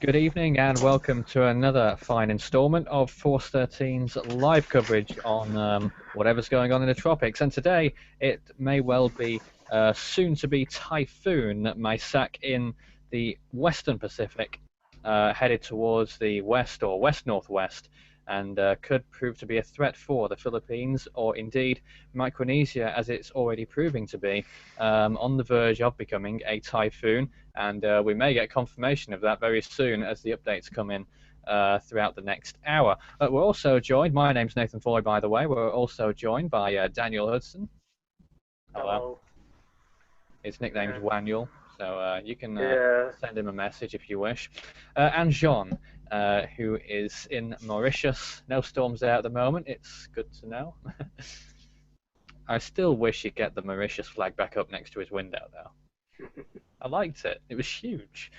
Good evening and welcome to another fine instalment of Force 13's live coverage on whatever's going on in the tropics. And today it may well be soon to be Typhoon Maysak in the Western Pacific, headed towards the west or west-northwest, and could prove to be a threat for the Philippines or indeed Micronesia, as it's already proving to be on the verge of becoming a typhoon. And we may get confirmation of that very soon as the updates come in throughout the next hour. We're also joined, my name's Nathan Foy, by the way, we're also joined by Daniel Hudson. Hello. Hello. His nickname's Yeah. Waniel, so you can Yeah. send him a message if you wish. And Jean, who is in Mauritius. No storms there at the moment, it's good to know. I still wish he'd get the Mauritius flag back up next to his window, though. I liked it. It was huge.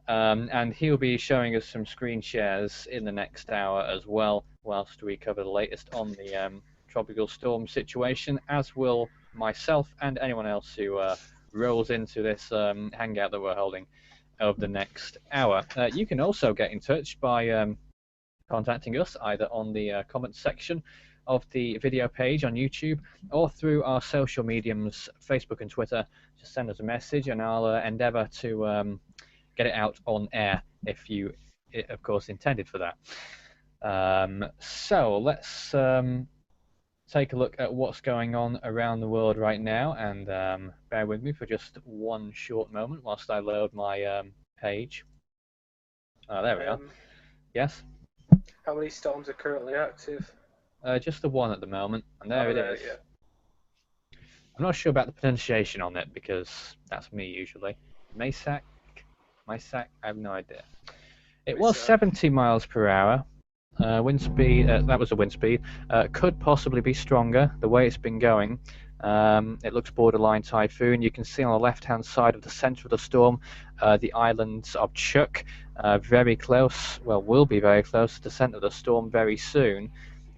And he'll be showing us some screen shares in the next hour as well, whilst we cover the latest on the tropical storm situation, as will myself and anyone else who rolls into this hangout that we're holding over the next hour. You can also get in touch by contacting us either on the comment section of the video page on YouTube or through our social mediums, Facebook and Twitter. Just send us a message and I'll endeavour to get it out on air if you, of course, intended for that. So let's take a look at what's going on around the world right now, and bear with me for just one short moment whilst I load my page. There we are. Yes? How many storms are currently active? Just the one at the moment, and there it right, is. Yeah. I'm not sure about the pronunciation on it because that's me usually. Maysak? Maysak? I have no idea. It was 70 miles per hour. Wind speed, that was the wind speed. Could possibly be stronger the way it's been going. It looks borderline typhoon. You can see on the left-hand side of the center of the storm the islands of Chuuk, very close, well, will be very close to the center of the storm very soon.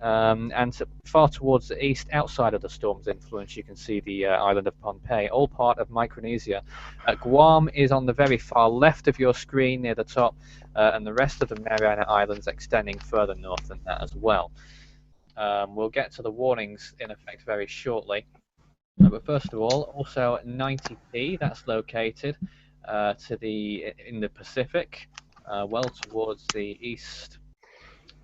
And far towards the east, outside of the storm's influence, you can see the island of Pohnpei, all part of Micronesia. Guam is on the very far left of your screen near the top, and the rest of the Mariana Islands extending further north than that as well. We'll get to the warnings in effect very shortly. But first of all, also 90P, that's located in the Pacific, well towards the east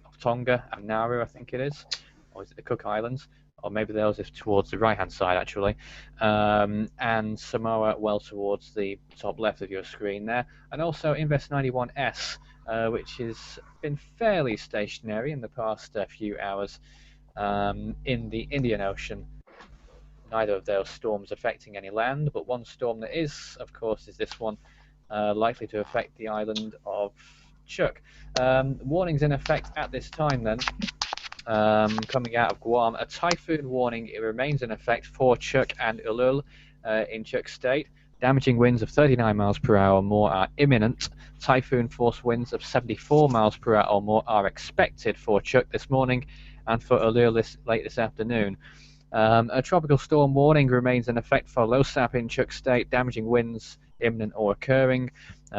of Tonga and Nauru, I think it is, or is it the Cook Islands? Or maybe those is towards the right-hand side, actually. And Samoa well towards the top left of your screen there. And also Invest 91S, which has been fairly stationary in the past few hours in the Indian Ocean. Neither of those storms affecting any land, but one storm that is, of course, is this one, likely to affect the island of Chuuk. Warnings in effect at this time then, coming out of Guam. A typhoon warning, it remains in effect for Chuuk and Ulul in Chuuk State. Damaging winds of 39 miles per hour or more are imminent. Typhoon force winds of 74 miles per hour or more are expected for Chuuk this morning and for Ulul late this afternoon. A tropical storm warning remains in effect for Losape in Chuuk State. Damaging winds imminent or occurring.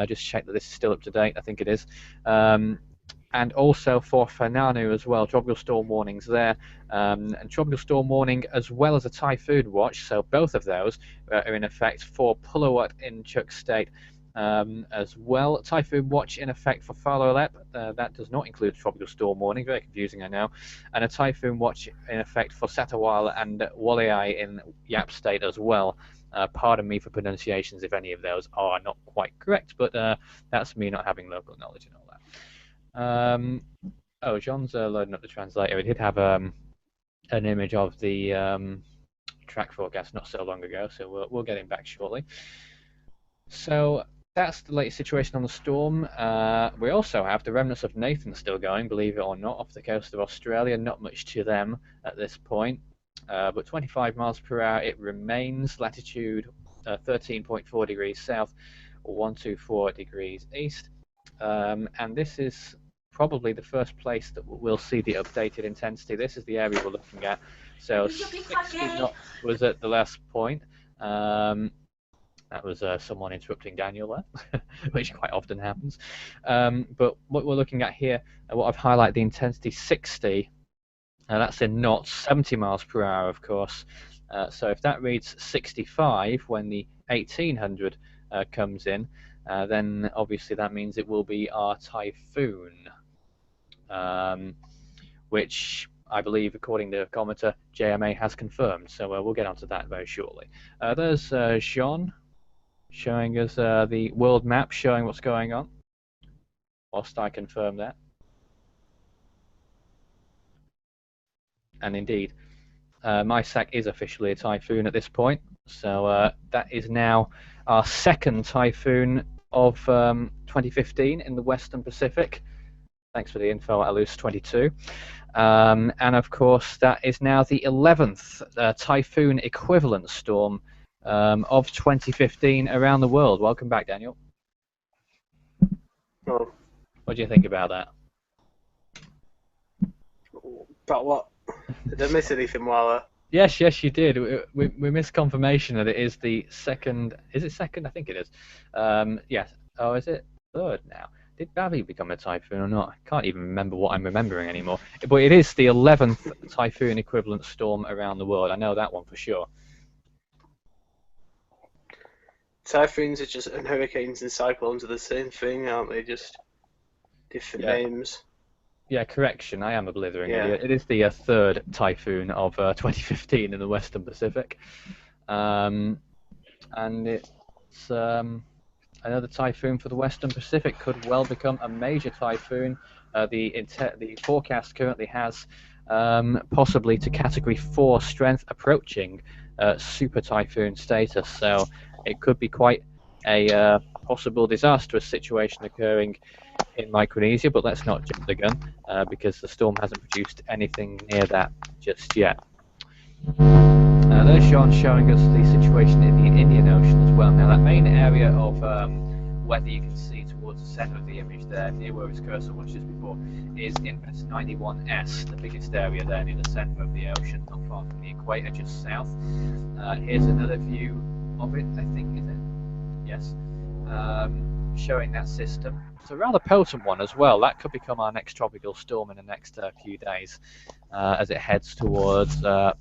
Just check that this is still up to date. I think it is. And also for Fananu as well, tropical storm warnings there, and tropical storm warning as well as a typhoon watch. So both of those are in effect for Pulawat in Chuuk State as well. Typhoon watch in effect for Falolep. That does not include tropical storm warning. Very confusing, I know. And a typhoon watch in effect for Satawal and Waliai in Yap State as well. Pardon me for pronunciations if any of those are not quite correct, but that's me not having local knowledge and all that. Oh, John's loading up the translator. It did have an image of the track forecast not so long ago, so we'll get him back shortly. So that's the latest situation on the storm. We also have the remnants of Nathan still going, believe it or not, off the coast of Australia. Not much to them at this point, but 25 miles per hour it remains. Latitude 13.4 degrees south, 124 degrees east. And this is probably the first place that we'll see the updated intensity. This is the area we're looking at. So 60 knots was at the last point. That was someone interrupting Daniel there, which quite often happens. But what we're looking at here, what I've highlighted, the intensity 60, that's in knots, 70 miles per hour, of course. So if that reads 65 when the 1800 comes in, then obviously that means it will be our Typhoon, which I believe, according to Commenter, JMA has confirmed. So we'll get onto that very shortly. There's Jean showing us the world map, showing what's going on, whilst I confirm that. And indeed, Maysak is officially a typhoon at this point. So that is now our second typhoon of 2015 in the Western Pacific. Thanks for the info, Alus22. And of course, that is now the 11th typhoon equivalent storm of 2015 around the world. Welcome back, Daniel. Oh. What do you think about that? About what? Did I miss anything while I... Yes, you did. We missed confirmation that it is the second. Is it second? I think it is. Yes. Oh, is it third now? Did Bavi become a typhoon or not? I can't even remember what I'm remembering anymore. But it is the 11th typhoon equivalent storm around the world. I know that one for sure. Typhoons are just, and hurricanes and cyclones are the same thing, aren't they? Just different names. Yeah, correction. I am a blithering idiot. It is the third typhoon of 2015 in the Western Pacific, and it's another typhoon for the Western Pacific. Could well become a major typhoon. The forecast currently has possibly to Category 4 strength, approaching super typhoon status. So it could be quite a possible disastrous situation occurring in Micronesia, but let's not jump the gun because the storm hasn't produced anything near that just yet. There's Sean showing us the situation in the Indian Ocean as well. Now that main area of weather you can see towards the centre of the image there, near where his cursor was just before, is Inverse 91S, the biggest area there near the centre of the ocean, not far from the equator, just south. Here's another view of it, I think, is it? Yes. Showing that system. It's a rather potent one as well. That could become our next tropical storm in the next few days as it heads towards the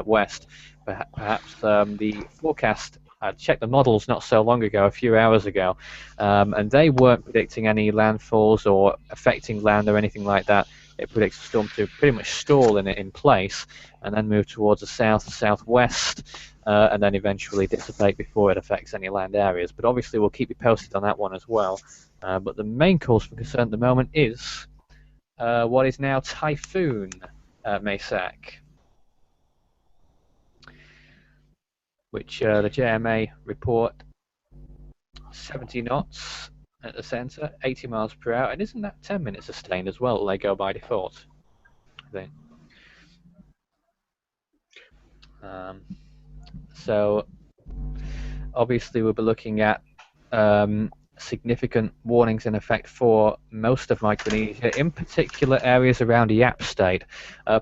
west. Perhaps the forecast, I checked the models not so long ago, a few hours ago, and they weren't predicting any landfalls or affecting land or anything like that. It predicts the storm to pretty much stall in place and then move towards the southwest and then eventually dissipate before it affects any land areas. But obviously we'll keep you posted on that one as well. But the main cause for concern at the moment is what is now Typhoon Maysak, which the JMA report 70 knots at the centre, 80 miles per hour, and isn't that 10 minutes sustained as well? They go by default, I think. So obviously we'll be looking at significant warnings in effect for most of Micronesia, in particular areas around Yap State,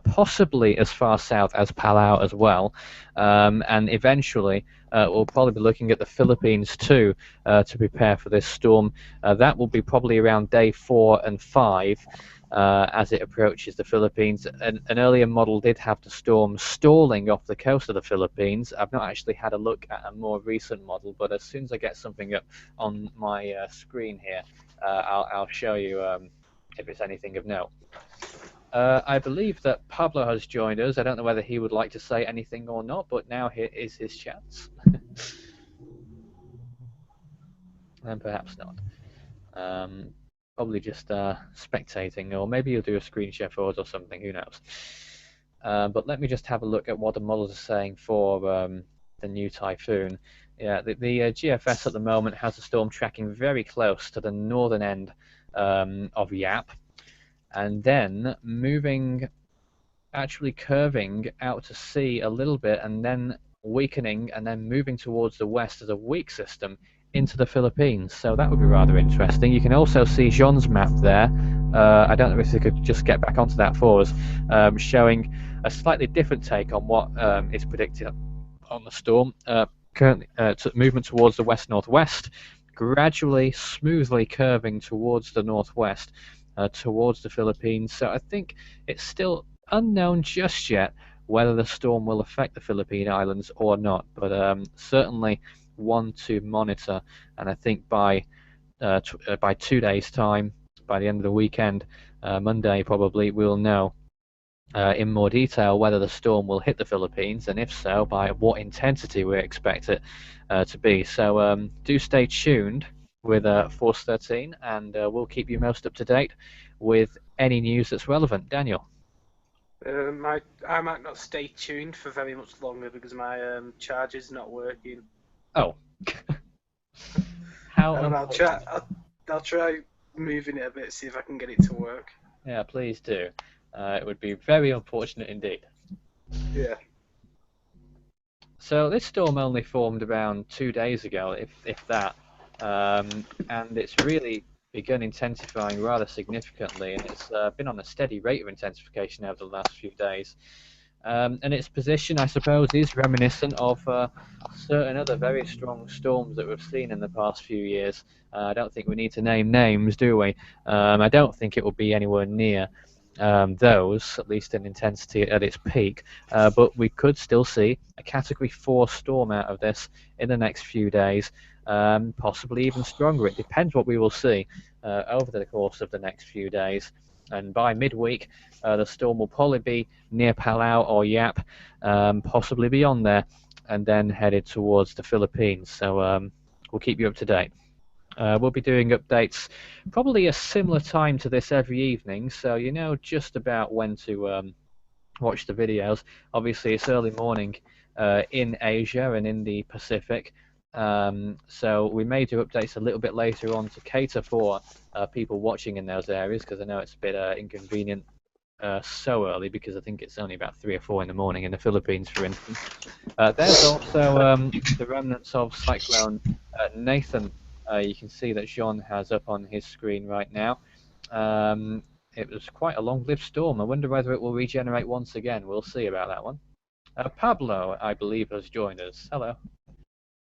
possibly as far south as Palau as well, and eventually we'll probably be looking at the Philippines too to prepare for this storm. That will be probably around day 4 and 5 as it approaches the Philippines. An earlier model did have the storm stalling off the coast of the Philippines. I've not actually had a look at a more recent model, but as soon as I get something up on my screen here, I'll show you if it's anything of note. I believe that Pablo has joined us. I don't know whether he would like to say anything or not, but now here is his chance. And perhaps not. Probably just spectating, or maybe you'll do a screen share for us or something, who knows. But let me just have a look at what the models are saying for the new Typhoon. Yeah, the GFS at the moment has the storm tracking very close to the northern end of Yap, and then moving, actually curving out to sea a little bit, and then weakening, and then moving towards the west as a weak system into the Philippines. So that would be rather interesting. You can also see Jean's map there. I don't know if you could just get back onto that for us, showing a slightly different take on what is predicted on the storm. currently movement towards the west-northwest, gradually, smoothly curving towards the northwest, towards the Philippines. So I think it's still unknown just yet whether the storm will affect the Philippine Islands or not, but certainly one to monitor. And I think by 2 days' time, by the end of the weekend, Monday probably, we'll know in more detail whether the storm will hit the Philippines, and if so, by what intensity we expect it to be. So do stay tuned with Force 13, and we'll keep you most up to date with any news that's relevant. Daniel. I might not stay tuned for very much longer because my charger's not working. Oh. How I'll try moving it a bit, see if I can get it to work. Yeah, please do. It would be very unfortunate indeed. Yeah. So this storm only formed around 2 days ago, if that, and it's really begun intensifying rather significantly, and it's been on a steady rate of intensification over the last few days. And its position, I suppose, is reminiscent of certain other very strong storms that we've seen in the past few years. I don't think we need to name names, do we? I don't think it will be anywhere near those, at least in intensity at its peak, but we could still see a Category 4 storm out of this in the next few days, possibly even stronger. It depends what we will see over the course of the next few days. And by midweek, the storm will probably be near Palau or Yap, possibly beyond there, and then headed towards the Philippines. So we'll keep you up to date. We'll be doing updates probably a similar time to this every evening, so you know just about when to watch the videos. Obviously, it's early morning in Asia and in the Pacific, so we may do updates a little bit later on to cater for people watching in those areas, because I know it's a bit inconvenient so early, because I think it's only about 3 or 4 in the morning in the Philippines, for instance. There's also the remnants of Cyclone Nathan. You can see that Jean has up on his screen right now. It was quite a long-lived storm. I wonder whether it will regenerate once again. We'll see about that one. Pablo, I believe, has joined us. Hello.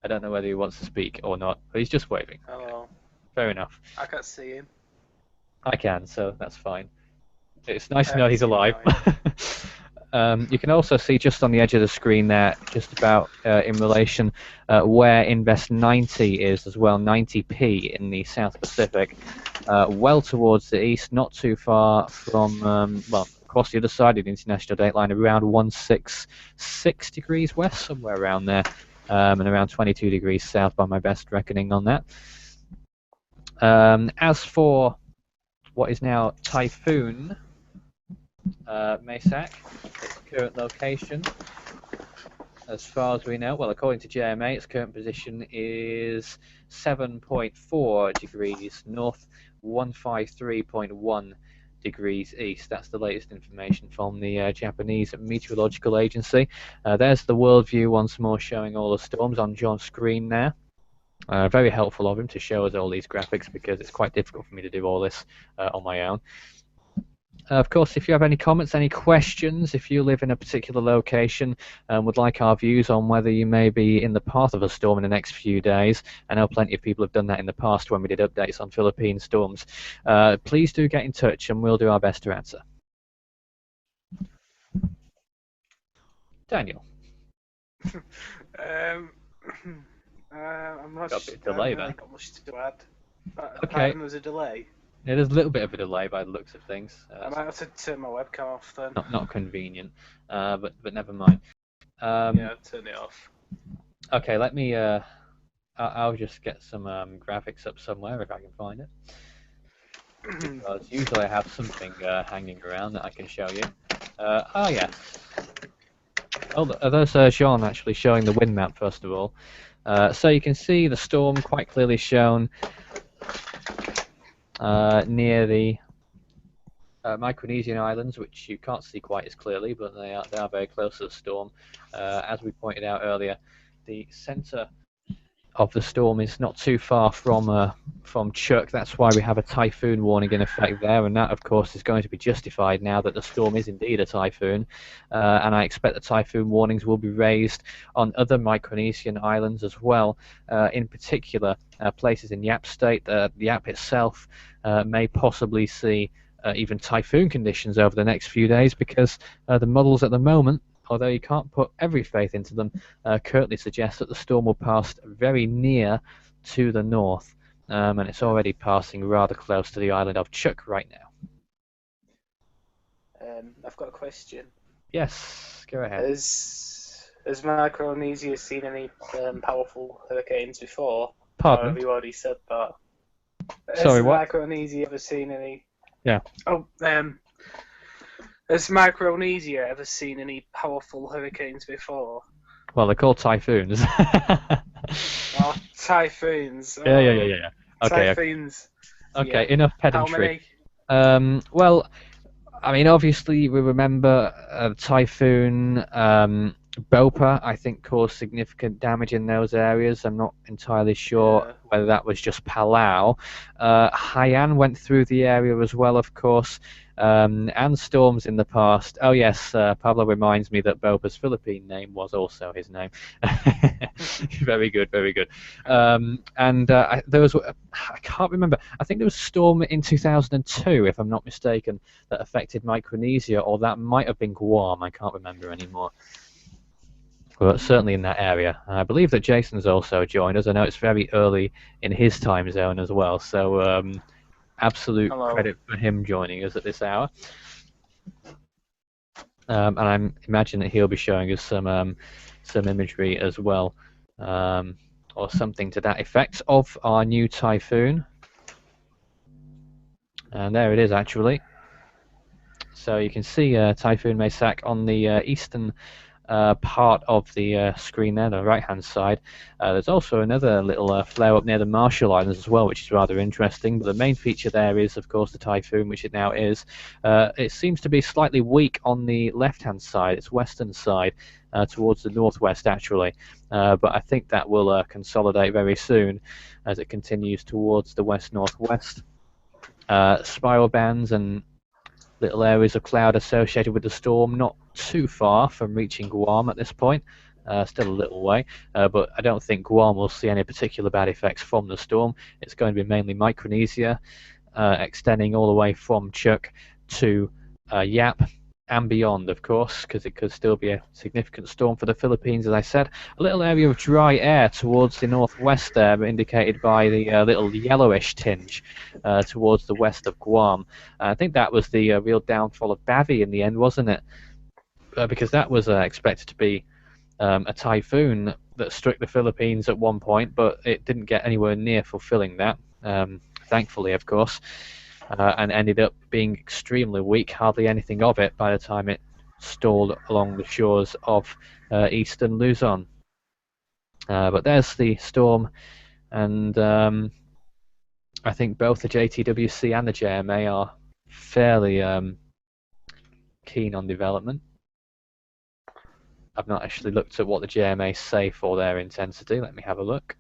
I don't know whether he wants to speak or not, but he's just waving. Hello. Fair enough. I can't see him. I can, so that's fine. It's nice to know he's alive. You can also see just on the edge of the screen there, just about in relation where Invest 90 is as well, 90p in the South Pacific, well towards the east, not too far from, well, across the other side of the international date line, around 166 degrees west, somewhere around there, and around 22 degrees south by my best reckoning on that. As for what is now Typhoon, Maysak, its current location, as far as we know, well, according to JMA, its current position is 7.4 degrees north, 153.1 degrees east. That's the latest information from the Japanese Meteorological Agency. There's the world view once more, showing all the storms on John's screen there. Very helpful of him to show us all these graphics, because it's quite difficult for me to do all this on my own. Of course, if you have any comments, any questions, if you live in a particular location and would like our views on whether you may be in the path of a storm in the next few days, I know plenty of people have done that in the past when we did updates on Philippine storms, please do get in touch and we'll do our best to answer. Daniel. I'm not got a bit of delay there. got much to add. Okay. There's a delay. Yeah, there's a little bit of a delay by the looks of things. I might have to turn my webcam off then. Not convenient, but never mind. Yeah, turn it off. Okay, let me. I'll just get some graphics up somewhere if I can find it. Because usually I have something hanging around that I can show you. Oh yes. Oh, there's Jean actually showing the wind map first of all. So you can see the storm quite clearly shown near the Micronesian Islands, which you can't see quite as clearly, but they are very close to the storm. As we pointed out earlier, the center of the storm is not too far from Chuck. That's why we have a typhoon warning in effect there, and that, of course, is going to be justified now that the storm is indeed a typhoon. And I expect the typhoon warnings will be raised on other Micronesian islands as well, in particular places in Yap State. Yap itself may possibly see even typhoon conditions over the next few days, because the models at the moment, although you can't put every faith into them, currently suggest that the storm will pass very near to the north, and it's already passing rather close to the island of Chuck right now. I've got a question. Yes, go ahead. Has Micronesia seen any powerful hurricanes before? Pardon? Or have you already said that? Sorry, has what? Micronesia ever seen any? Yeah. Oh, has Micronesia ever seen any powerful hurricanes before? Well, they're called typhoons. Oh, typhoons. Yeah. Okay. Typhoons. Okay. Yeah. Enough How pedantry. many? Well, I mean, obviously, we remember Typhoon Bopa, I think, caused significant damage in those areas. I'm not entirely sure whether that was just Palau. Haiyan went through the area as well, of course, and storms in the past. Oh, yes, Pablo reminds me that Bopa's Philippine name was also his name. Very good, very good. There was, I can't remember, I think there was a storm in 2002, if I'm not mistaken, that affected Micronesia, or that might have been Guam. I can't remember anymore. But certainly in that area. I believe that Jason's also joined us. I know it's very early in his time zone as well, so absolute credit for him joining us at this hour. And I imagine that he'll be showing us some imagery as well, or something to that effect, of our new typhoon. And there it is, actually. So you can see Typhoon Maysak on the eastern part of the screen there, the right-hand side. There's also another little flare up near the Marshall Islands as well, which is rather interesting. But the main feature there is, of course, the typhoon, which it now is. It seems to be slightly weak on the left-hand side, its western side, towards the northwest, actually. But I think that will consolidate very soon as it continues towards the west-northwest. Spiral bands and little areas of cloud associated with the storm, not too far from reaching Guam at this point. Still a little way, but I don't think Guam will see any particular bad effects from the storm. It's going to be mainly Micronesia, extending all the way from Chuck to Yap and beyond, of course, because it could still be a significant storm for the Philippines, as I said. A little area of dry air towards the northwest there, indicated by the little yellowish tinge towards the west of Guam. I think that was the real downfall of Bavi in the end, wasn't it? Because that was expected to be a typhoon that struck the Philippines at one point, but it didn't get anywhere near fulfilling that, thankfully, of course. And ended up being extremely weak, hardly anything of it by the time it stalled along the shores of eastern Luzon. But there's the storm, and I think both the JTWC and the JMA are fairly keen on development. I've not actually looked at what the JMA say for their intensity. Let me have a look.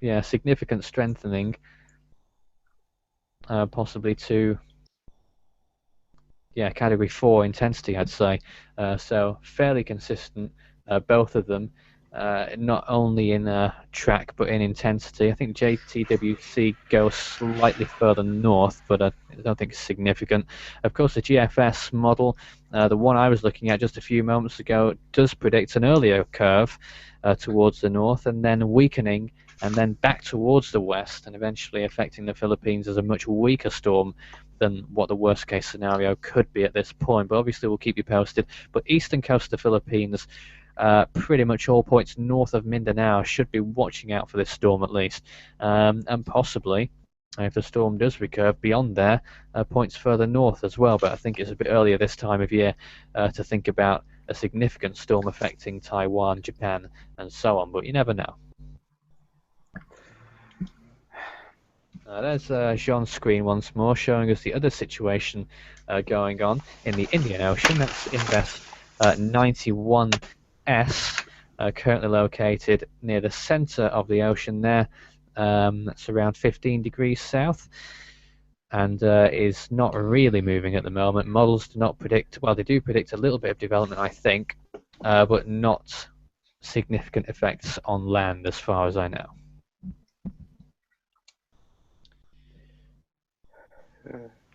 Yeah, significant strengthening, possibly to category 4 intensity, I'd say. So fairly consistent, both of them, not only in track but in intensity. I think JTWC goes slightly further north, but I don't think it's significant. Of course, the GFS model, the one I was looking at just a few moments ago, does predict an earlier curve towards the north and then weakening and then back towards the west and eventually affecting the Philippines as a much weaker storm than what the worst case scenario could be at this point. But obviously we'll keep you posted. But eastern coast of the Philippines, pretty much all points north of Mindanao, should be watching out for this storm at least. And possibly, if the storm does recurve beyond there, points further north as well. But I think it's a bit earlier this time of year to think about a significant storm affecting Taiwan, Japan, and so on. But you never know. There's Jean's screen once more, showing us the other situation going on in the Indian Ocean. Let's invest 91S, currently located near the center of the ocean there. That's around 15 degrees south, and is not really moving at the moment. Models do not predict, well, they do predict a little bit of development, I think, but not significant effects on land as far as I know.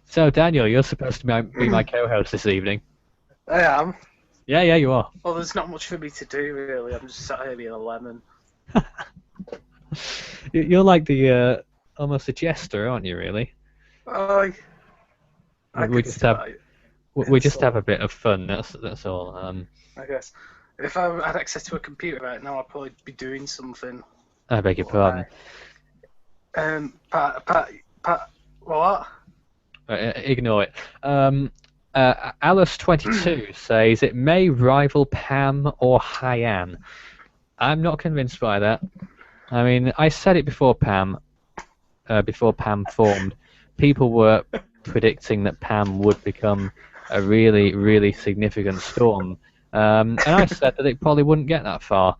So, Daniel, you're supposed to be my co-host this evening. I am. Yeah, you are. Well, there's not much for me to do, really. I'm just sat here being a lemon. You're like the almost a jester, aren't you? Really? I We just have a bit of fun. That's all. I guess if I had access to a computer right now, I'd probably be doing something. I beg your pardon. Pat, what? Ignore it. Alice22 says it may rival Pam or Hyann. I'm not convinced by that. I mean, I said it before Pam formed. People were predicting that Pam would become a really, really significant storm. And I said that it probably wouldn't get that far,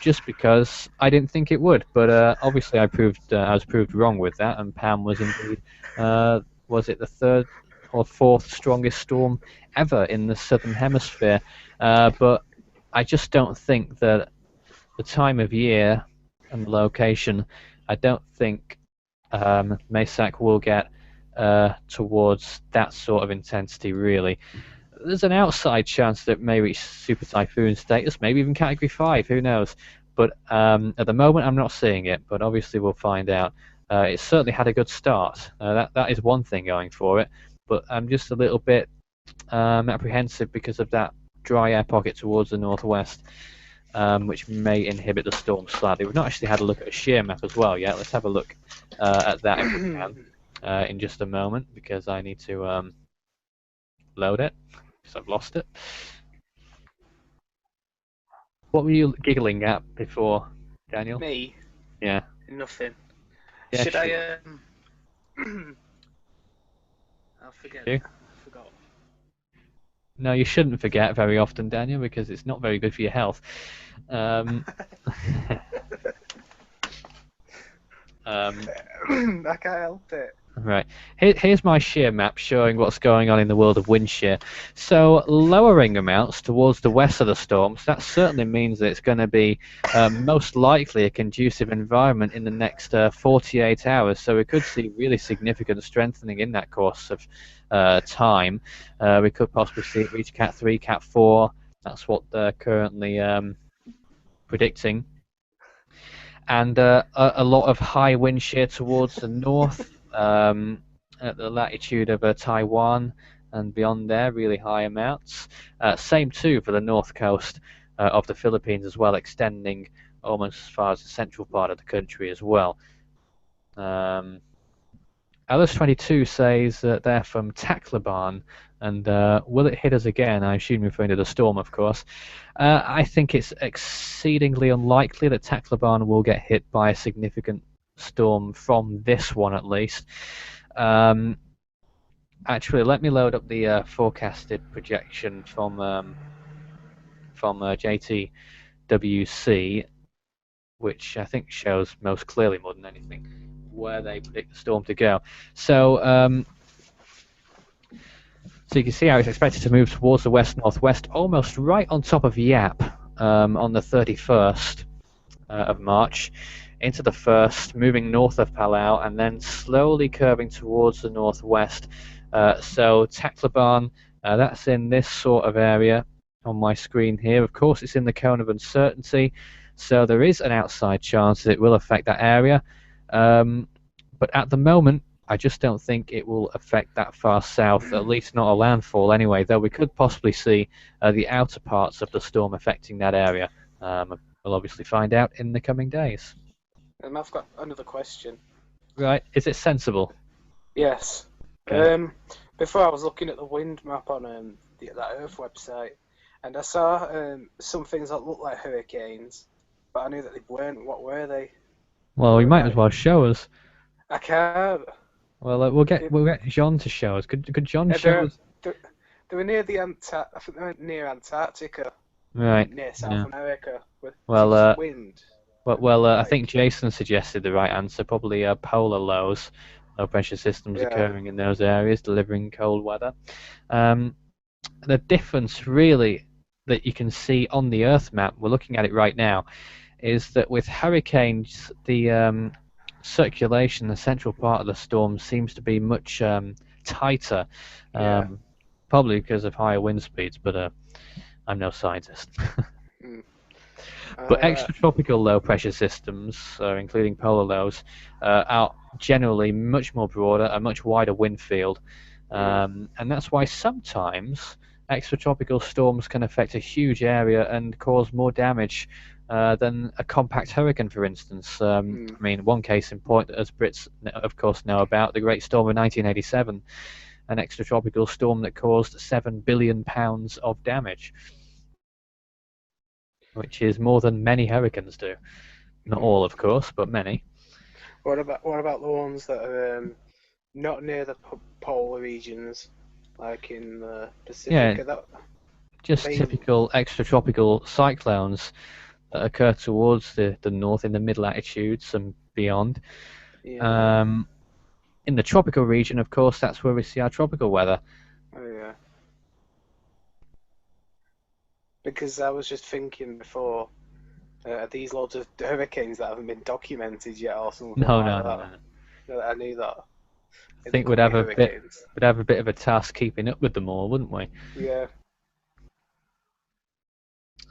just because I didn't think it would. But obviously, I was proved wrong with that, and Pam was indeed, was it the third or fourth strongest storm ever in the southern hemisphere? But I just don't think that the time of year and the location, I don't think Maysak will get towards that sort of intensity, really. There's an outside chance that it may reach Super Typhoon status, maybe even Category 5, who knows. But at the moment, I'm not seeing it, but obviously we'll find out. It certainly had a good start. That is one thing going for it, but I'm just a little bit apprehensive because of that dry air pocket towards the northwest, which may inhibit the storm slightly. We've not actually had a look at a shear map as well yet. Let's have a look at that if we can in just a moment, because I need to load it, because I've lost it. What were you giggling at before, Daniel? Me? Yeah. Nothing. Yeah, Should sure. I? I'll forget. You? I forgot. No, you shouldn't forget very often, Daniel, because it's not very good for your health. I can't help it. Right. Here's my shear map showing what's going on in the world of wind shear. So lowering amounts towards the west of the storms, that certainly means that it's going to be most likely a conducive environment in the next 48 hours. So we could see really significant strengthening in that course of time. We could possibly see it reach Cat 3, Cat 4. That's what they're currently predicting. And a lot of high wind shear towards the north. At the latitude of Taiwan and beyond there, really high amounts. Same too for the north coast of the Philippines as well, extending almost as far as the central part of the country as well. Alice22 says that they're from Tacloban, and will it hit us again? I assume referring to the storm, of course. I think it's exceedingly unlikely that Tacloban will get hit by a significant storm from this one, at least. Actually, let me load up the forecasted projection from JTWC, which I think shows most clearly, more than anything, where they predict the storm to go. So you can see how it's expected to move towards the west-northwest, almost right on top of Yap on the 31st of March. Into the 1st, moving north of Palau, and then slowly curving towards the northwest. So Tacloban, that's in this sort of area on my screen here. Of course, it's in the cone of uncertainty, so there is an outside chance that it will affect that area. But at the moment, I just don't think it will affect that far south, at least not a landfall anyway, though we could possibly see the outer parts of the storm affecting that area. We'll obviously find out in the coming days. I've got another question. Right, is it sensible? Yes. Okay. Before I was looking at the wind map on that Earth website, and I saw some things that looked like hurricanes, but I knew that they weren't. What were they? Well, we might as well show us. I can't. Well, we'll get John to show us. Could John show us? They were near the I think they were near Antarctica, Right. near South Yeah. America. Was it Well, just wind? I think Like, Jason suggested the right answer. Probably polar lows, low pressure systems yeah, occurring in those areas, delivering cold weather. Um, the difference really that you can see on the Earth map, we're looking at it right now, is that with hurricanes, the circulation, the central part of the storm seems to be much tighter, yeah. um, probably because of higher wind speeds, but I'm no scientist. Mm. But Uh, extratropical low pressure systems, including polar lows, are generally much more broader, a much wider wind field. mm, And that's why sometimes extratropical storms can affect a huge area and cause more damage than a compact hurricane, for instance. mm. I mean, one case in point, as Brits, of course, know about, the Great Storm of 1987, an extratropical storm that caused £7 billion of damage, which is more than many hurricanes do. Not Mm. all, of course, but many. What about the ones that are not near the polar regions, like in the Yeah, Pacific? Are just they? typical extratropical cyclones that occur towards the north in the mid latitudes and beyond. Yeah. Um, in the tropical region, of course, that's where we see our tropical weather. Oh yeah. Because I was just thinking before, are these loads of hurricanes that haven't been documented yet, or something No, like no, no, that? no, no. No, I knew that. I They think we'd could be have a bit, hurricanes. we'd have a bit of a task keeping up with them all, wouldn't we? Yeah.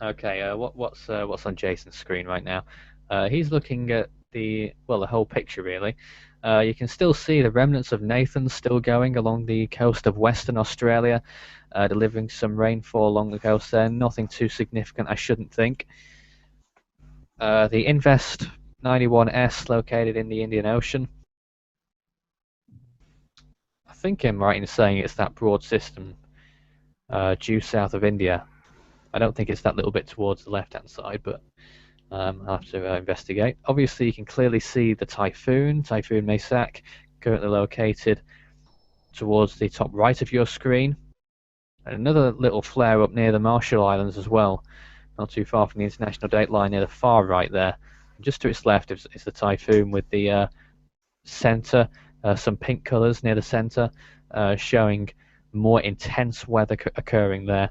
Okay, what's on Jason's screen right now? He's looking at the whole picture really. You can still see the remnants of Nathan still going along the coast of Western Australia, delivering some rainfall along the coast there. Nothing too significant, I shouldn't think. The Invest 91S located in the Indian Ocean. I think I'm right in saying it's that broad system due south of India. I don't think it's that little bit towards the left-hand side, but I'll have to investigate. Obviously, you can clearly see the Typhoon Maysak, currently located towards the top right of your screen. And another little flare up near the Marshall Islands as well, not too far from the international date line near the far right there. And just to its left is the Typhoon with the center, some pink colors near the center, showing more intense weather occurring there.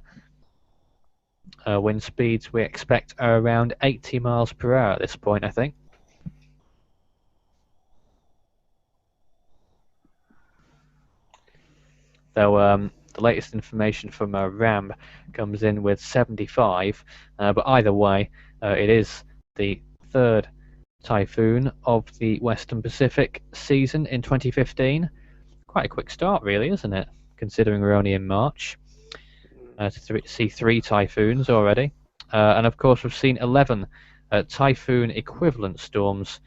Wind speeds we expect are around 80 miles per hour at this point, I think. Though the latest information from RAM comes in with 75, but either way, it is the third typhoon of the Western Pacific season in 2015. Quite a quick start, really, isn't it? Considering we're only in March. To see 3 typhoons already. And of course, we've seen 11 typhoon equivalent storms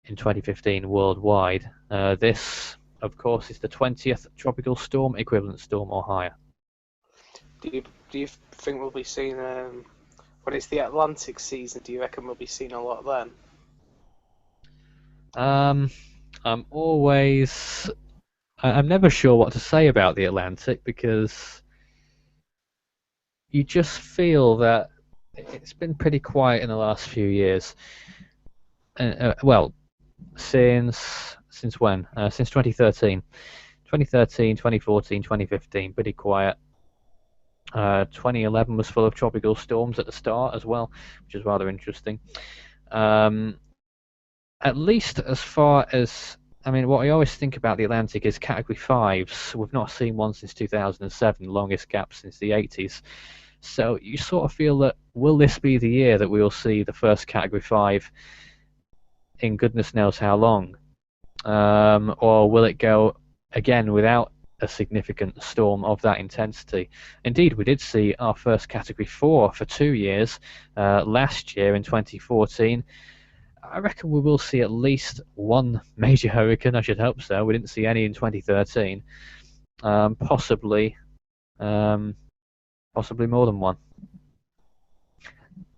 in 2015 worldwide. This, of course, is the 20th tropical storm equivalent storm or higher. Do you think we'll be seeing when it's the Atlantic season? Do you reckon we'll be seeing a lot then? I'm always. I'm never sure what to say about the Atlantic because you just feel that it's been pretty quiet in the last few years. Well, since when? Since 2013. 2013, 2014, 2015, pretty quiet. 2011 was full of tropical storms at the start as well, which is rather interesting. At least as far as, I mean, what I always think about the Atlantic is Category 5s. We've not seen one since 2007, longest gap since the 80s. So you sort of feel that, will this be the year that we will see the first Category 5 in goodness knows how long? Or will it go again without a significant storm of that intensity? Indeed, we did see our first Category 4 for 2 years last year in 2014. I reckon we will see at least one major hurricane. I should hope so. We didn't see any in 2013. Possibly more than one.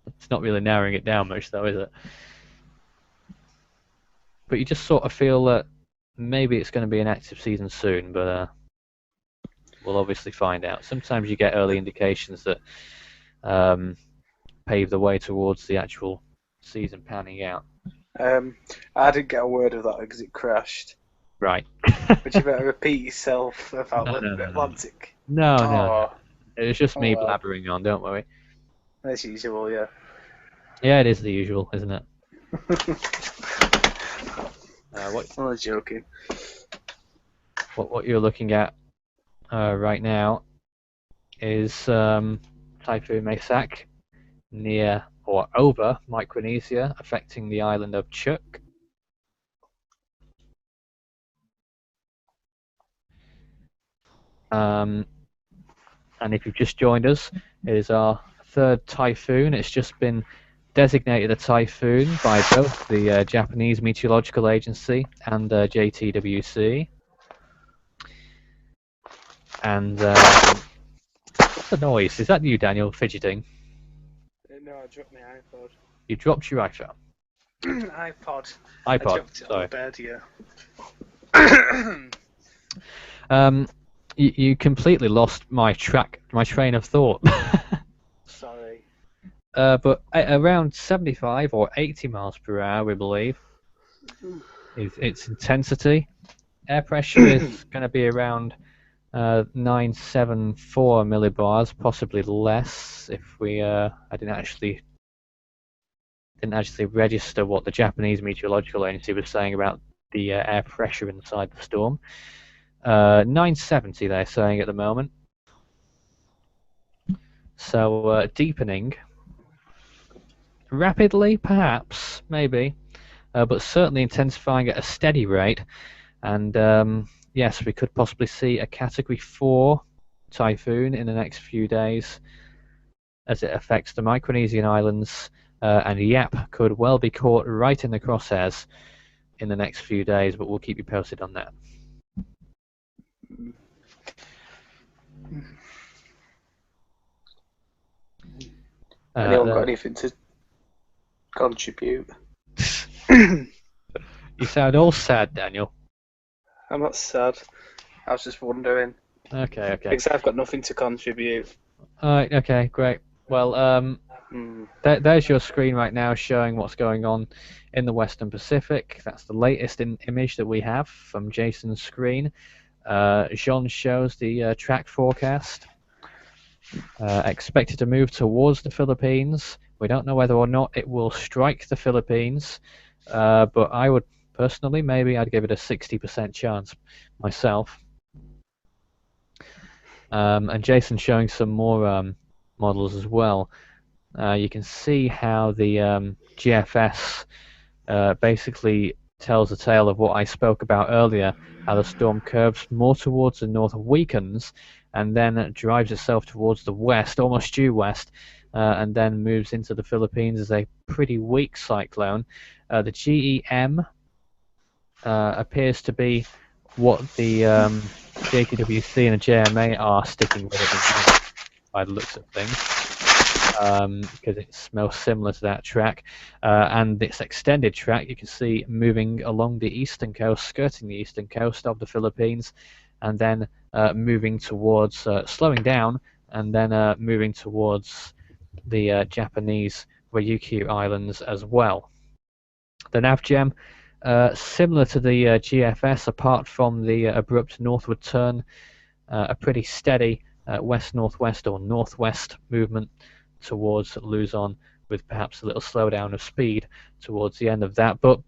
It's not really narrowing it down much, though, is it? But you just sort of feel that maybe it's going to be an active season soon. But we'll obviously find out. Sometimes you get early indications that pave the way towards the actual season panning out. I didn't get a word of that because it crashed. Right. But you better repeat yourself about No, the no. Atlantic. No. Oh, It was just oh me well, blabbering on, don't worry. as usual, yeah. Yeah, it is the usual, isn't it? I was joking. What you're looking at right now is Typhoon Maysak near or over Micronesia, affecting the island of Chuuk. And if you've just joined us, it is our third typhoon. It's just been designated a typhoon by both the Japanese Meteorological Agency and JTWC. And what's the noise? Is that you, Daniel, fidgeting? No, I dropped my iPod. You dropped your iPhone. iPod. I dropped it sorry. on the bed, yeah. You completely lost my train of thought. Sorry. But at around 75 or 80 miles per hour, we believe, is its intensity. Air pressure is going to be around 974 millibars, possibly less. If I didn't actually register what the Japanese Meteorological Agency was saying about the air pressure inside the storm. 970 they're saying at the moment. So deepening rapidly, perhaps, maybe, but certainly intensifying at a steady rate. And yes, we could possibly see a Category 4 typhoon in the next few days as it affects the Micronesian islands, and Yap could well be caught right in the crosshairs in the next few days, but we'll keep you posted on that. Anyone got anything to contribute? You sound all sad, Daniel. I'm not sad. I was just wondering. Okay. Because I've got nothing to contribute. Alright, okay, great. Well, there's your screen right now showing what's going on in the Western Pacific. That's the latest image that we have from Jason's screen. Jean shows the track forecast. Expected to move towards the Philippines. We don't know whether or not it will strike the Philippines, but I would personally, maybe I'd give it a 60% chance myself. And Jason's showing some more models as well. You can see how the GFS basically tells a tale of what I spoke about earlier, how the storm curves more towards the north, weakens, and then drives itself towards the west, almost due west, and then moves into the Philippines as a pretty weak cyclone. The GEM appears to be what the JTWC and the JMA are sticking with it by the looks of things, because it's most similar to that track, and this extended track you can see moving along the eastern coast, skirting the eastern coast of the Philippines, and then moving towards, slowing down, and then moving towards the Japanese Ryukyu Islands as well. The NavGem, similar to the GFS, apart from the abrupt northward turn, a pretty steady west-northwest or northwest movement towards Luzon, with perhaps a little slowdown of speed towards the end of that. But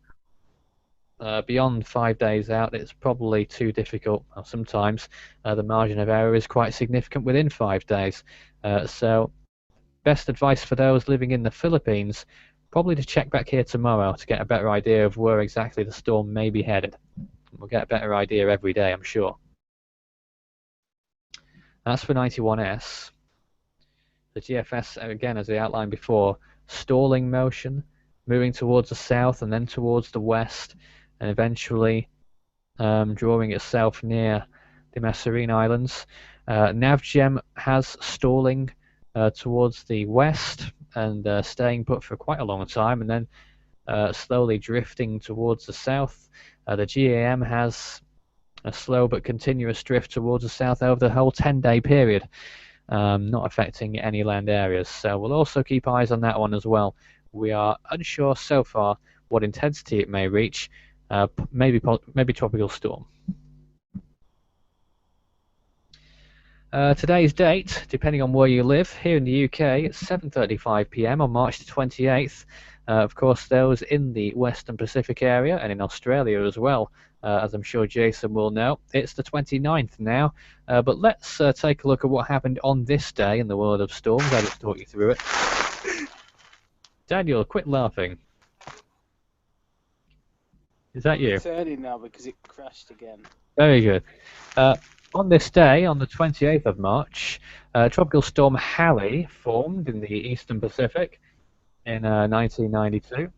beyond 5 days out, it's probably too difficult. Well, sometimes the margin of error is quite significant within 5 days. So best advice for those living in the Philippines, probably to check back here tomorrow to get a better idea of where exactly the storm may be headed. We'll get a better idea every day, I'm sure. That's for 91S. The GFS, again, as I outlined before, stalling motion, moving towards the south and then towards the west, and eventually drawing itself near the Mascarene Islands. NavGem has stalling towards the west and staying put for quite a long time, and then slowly drifting towards the south. The GAM has a slow but continuous drift towards the south over the whole 10-day period, not affecting any land areas. So we'll also keep eyes on that one as well. We are unsure so far what intensity it may reach, maybe tropical storm. Today's date, depending on where you live, here in the UK, it's 7:35 p.m. on March the 28th. Of course, those in the Western Pacific area and in Australia as well, as I'm sure Jason will know, it's the 29th now. But let's take a look at what happened on this day in the world of storms. I'll just talk you through it. Daniel, quit laughing. Is that you? It's turning now because it crashed again. Very good. On this day, on the 28th of March, Tropical Storm Halley formed in the Eastern Pacific in 1992.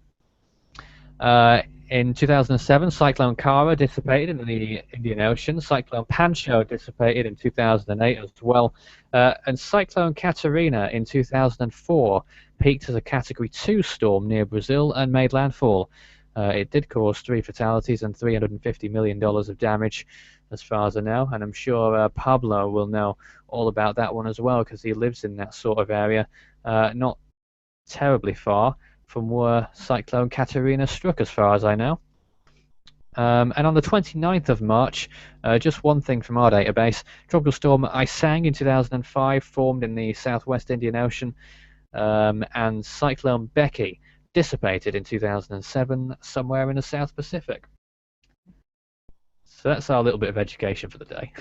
In 2007, Cyclone Kara dissipated in the Indian Ocean. Cyclone Pancho dissipated in 2008 as well. And Cyclone Catarina in 2004 peaked as a Category 2 storm near Brazil and made landfall. It did cause 3 fatalities and $350 million of damage, as far as I know, and I'm sure Pablo will know all about that one as well, because he lives in that sort of area, not terribly far from where Cyclone Catarina struck, as far as I know. And on the 29th of March, just one thing from our database, Tropical Storm Isang in 2005 formed in the southwest Indian Ocean, and Cyclone Becky dissipated in 2007 somewhere in the South Pacific. So that's our little bit of education for the day.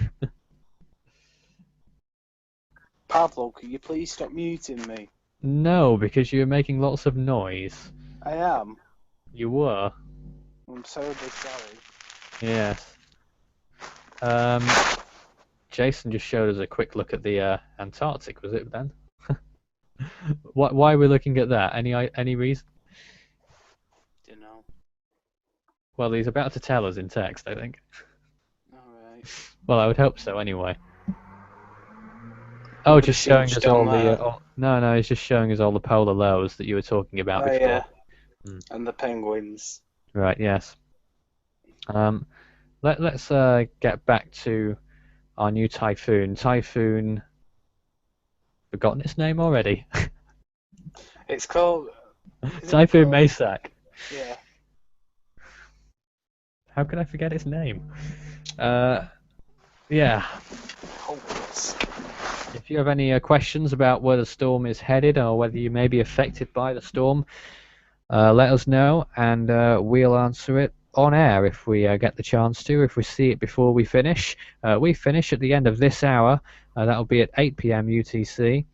Pablo, can you please stop muting me? No, because you're making lots of noise. I am. You were. I'm terribly sorry. Yes. Jason just showed us a quick look at the Antarctic, was it then? Why are we looking at that? Any reason? Don't know. Well, he's about to tell us in text, I think. Alright. Well, I would hope so anyway. Oh, just showing us all the... No, he's just showing us all the polar lows that you were talking about before. Yeah. And the penguins. Right, yes. Let's get back to our new Typhoon. Typhoon... Forgotten its name already? It's called... Typhoon Maysak. Yeah. How could I forget its name? Yeah. Hopeless. If you have any questions about where the storm is headed or whether you may be affected by the storm, let us know, and we'll answer it on air if we get the chance to, if we see it before we finish. We finish at the end of this hour. That'll be at 8 p.m. UTC.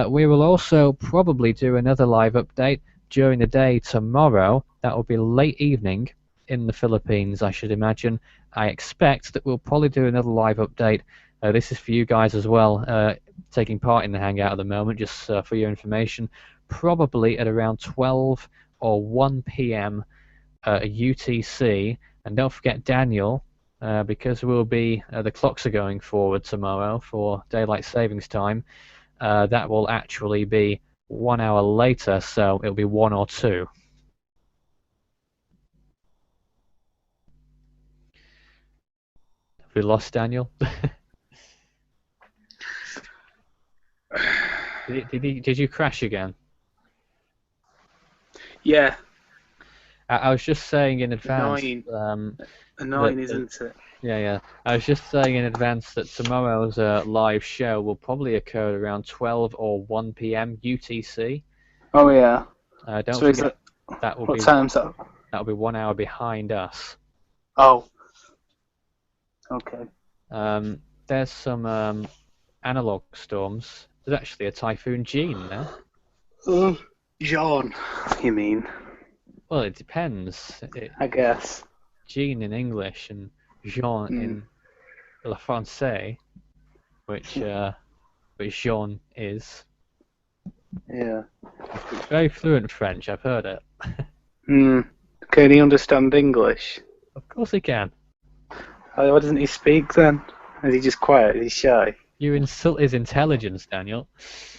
We will also probably do another live update during the day tomorrow. That will be late evening in the Philippines, I should imagine. I expect that we'll probably do another live update. This is for you guys as well, taking part in the Hangout at the moment, just for your information. Probably at around 12 or 1 p.m. UTC. And don't forget Daniel, because we'll be the clocks are going forward tomorrow for daylight savings time. That will actually be 1 hour later, so it'll be 1 or 2. Have we lost Daniel? Did you crash again? Yeah. I was just saying in advance. Annoying, isn't it? Yeah. I was just saying in advance that tomorrow's live show will probably occur around 12 or 1 p.m. UTC. Oh yeah. Don't so forget that will what be time's that? That'll be 1 hour behind us. Oh. Okay. There's some analog storms. There's actually a Typhoon Jean there. Jean, you mean? Well, it depends. I guess. Jean in English and Jean in Le Français, which Jean is. Yeah. It's very fluent French, I've heard it. Can he understand English? Of course he can. Why doesn't he speak then? Is he just quiet? Is he shy? You insult his intelligence, Daniel.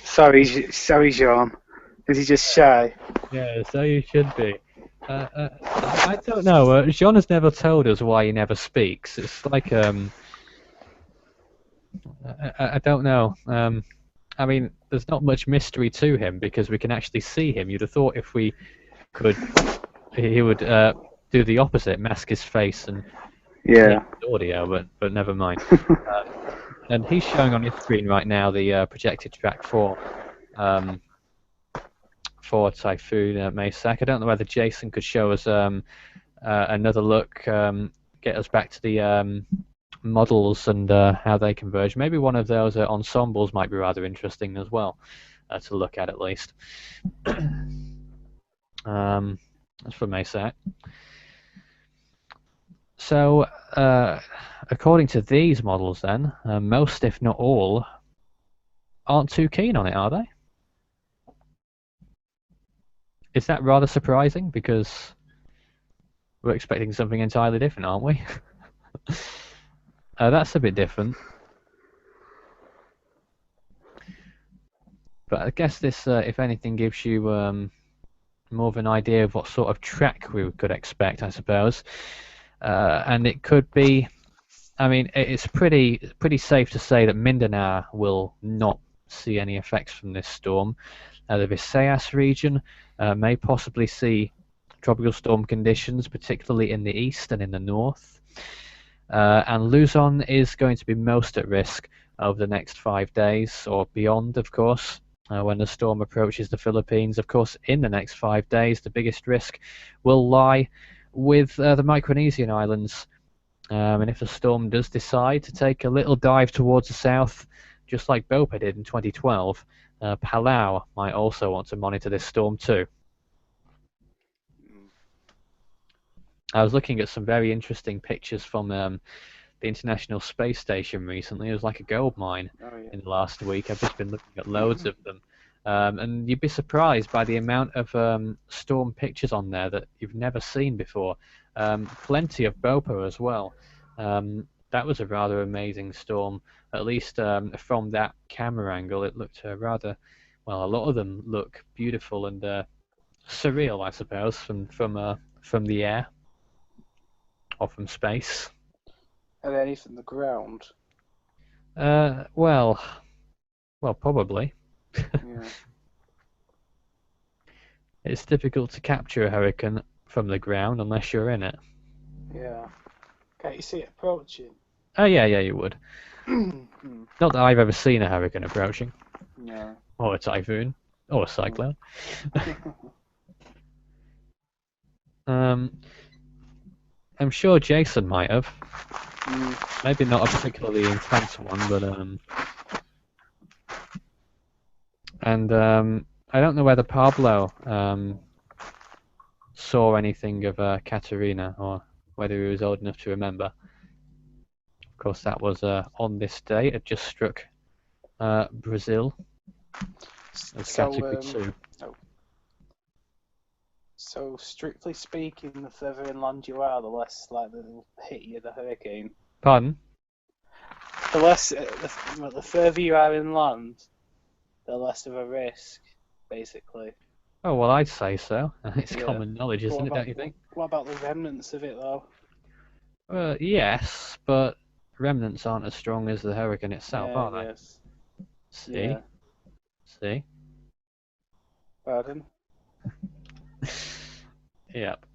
Sorry, Jean. Is he just shy? Yeah, so you should be. I don't know. John has never told us why he never speaks. It's like I don't know. I mean, there's not much mystery to him because we can actually see him. You'd have thought if we could, he would do the opposite, mask his face and take Yeah. his audio, but never mind. And he's showing on his screen right now the projected track um, for Typhoon Maysak. I don't know whether Jason could show us another look, get us back to the models and how they converge. Maybe one of those ensembles might be rather interesting as well to look at least. That's for Maysak. So, according to these models, then most, if not all, aren't too keen on it, are they? Is that rather surprising? Because we're expecting something entirely different, aren't we? That's a bit different. But I guess this, if anything, gives you more of an idea of what sort of track we could expect, I suppose. And it could be, I mean, it's pretty safe to say that Mindanao will not see any effects from this storm. The Visayas region may possibly see tropical storm conditions, particularly in the east and in the north. And Luzon is going to be most at risk over the next 5 days or beyond, of course. When the storm approaches the Philippines, of course, in the next 5 days, the biggest risk will lie with the Micronesian islands. And if the storm does decide to take a little dive towards the south, just like Bopa did in 2012, Palau might also want to monitor this storm too. I was looking at some very interesting pictures from the International Space Station recently. It was like a gold mine in the last week. I've just been looking at loads of them. And you'd be surprised by the amount of storm pictures on there that you've never seen before. Plenty of Bopa as well. That was a rather amazing storm. At least from that camera angle, it looked rather, well, a lot of them look beautiful and surreal, I suppose, from the air or from space. Are they any from the ground? Well, probably. Yeah. It's difficult to capture a hurricane from the ground unless you're in it. Yeah. Can't you see it approaching? Oh yeah, you would. Not that I've ever seen a hurricane approaching. No. Or a typhoon. Or a cyclone. I'm sure Jason might have. Maybe not a particularly intense one, but and I don't know whether Pablo saw anything of Katerina or whether he was old enough to remember. Of course, that was on this day. It just struck Brazil as Category 2. So, strictly speaking, the further inland you are, the less likely they'll hit you the hurricane. Pardon? The further you are inland, the less of a risk, basically. Oh, well, I'd say so. It's common knowledge, isn't it, don't you think? What about the remnants of it, though? Yes, but remnants aren't as strong as the hurricane itself, are they? Yes. See? Yeah. See? Pardon? Yep.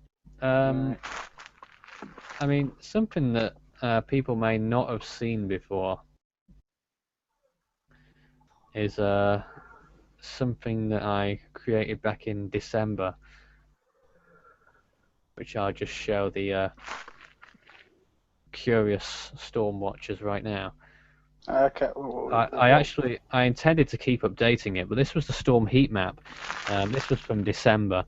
Right. I mean, something that people may not have seen before is something that I created back in December, which I'll just show the curious storm watchers right now. Okay. I intended to keep updating it, but this was the storm heat map. This was from December,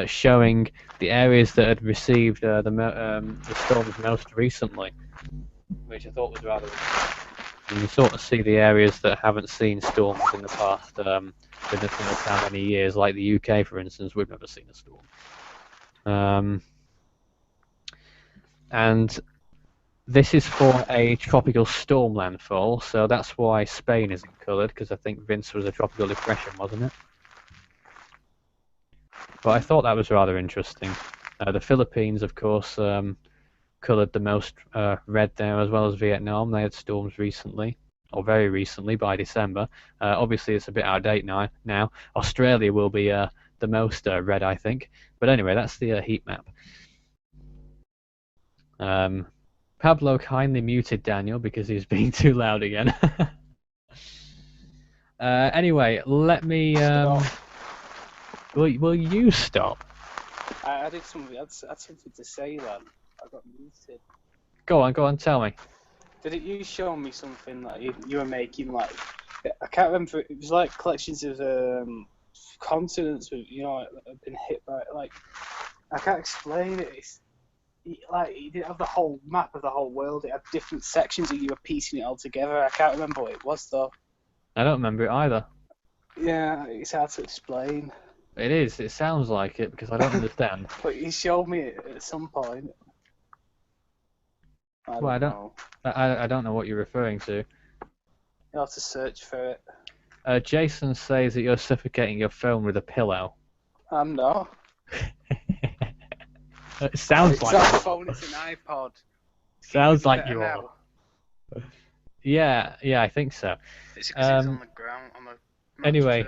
showing the areas that had received the storms most recently, which I thought was rather interesting. And you sort of see the areas that haven't seen storms in the past, goodness knows how many years, like the UK, for instance. We've never seen a storm. And this is for a tropical storm landfall, so that's why Spain isn't coloured, because I think Vince was a tropical depression, wasn't it? But I thought that was rather interesting. The Philippines, of course, coloured the most red there, as well as Vietnam. They had storms recently, or very recently, by December. Obviously, it's a bit out of date now. Australia will be the most red, I think. But anyway, that's the heat map. Pablo kindly muted Daniel because he's being too loud again. Anyway, let me. Will you stop? I did something. I had something to say then. I got muted. Go on, tell me. Didn't you show me something that you were making? Like, I can't remember. It was like collections of continents with that have been hit by. Like, I can't explain it. It's like you didn't have the whole map of the whole world. It had different sections, and you were piecing it all together. I can't remember what it was though. I don't remember it either. Yeah, it's hard to explain. It is. It sounds like it because I don't understand. But you showed me it at some point. I don't know. I don't know what you're referring to. You'll have to search for it. Jason says that you're suffocating your phone with a pillow. I'm not. It sounds like. It's not a phone. It's an iPod. Sounds like you are. Yeah, I think so. It's because it's on the ground. Anyway.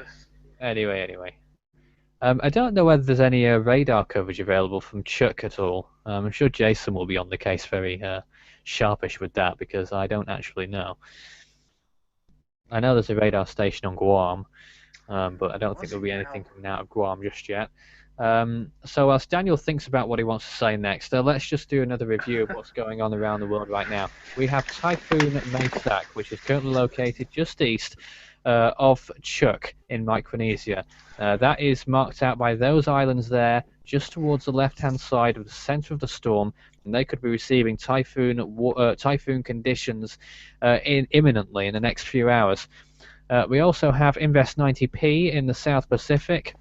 I don't know whether there's any radar coverage available from Chuck at all. I'm sure Jason will be on the case very sharpish with that because I don't actually know. I know there's a radar station on Guam, but I don't think there'll be anything coming out of Guam just yet. So whilst Daniel thinks about what he wants to say next, let's just do another review of what's going on around the world right now. We have Typhoon Maysak, which is currently located just east of Chuck in Micronesia. That is marked out by those islands there, just towards the left-hand side of the center of the storm, and they could be receiving typhoon conditions imminently in the next few hours. We also have Invest 90P in the South Pacific,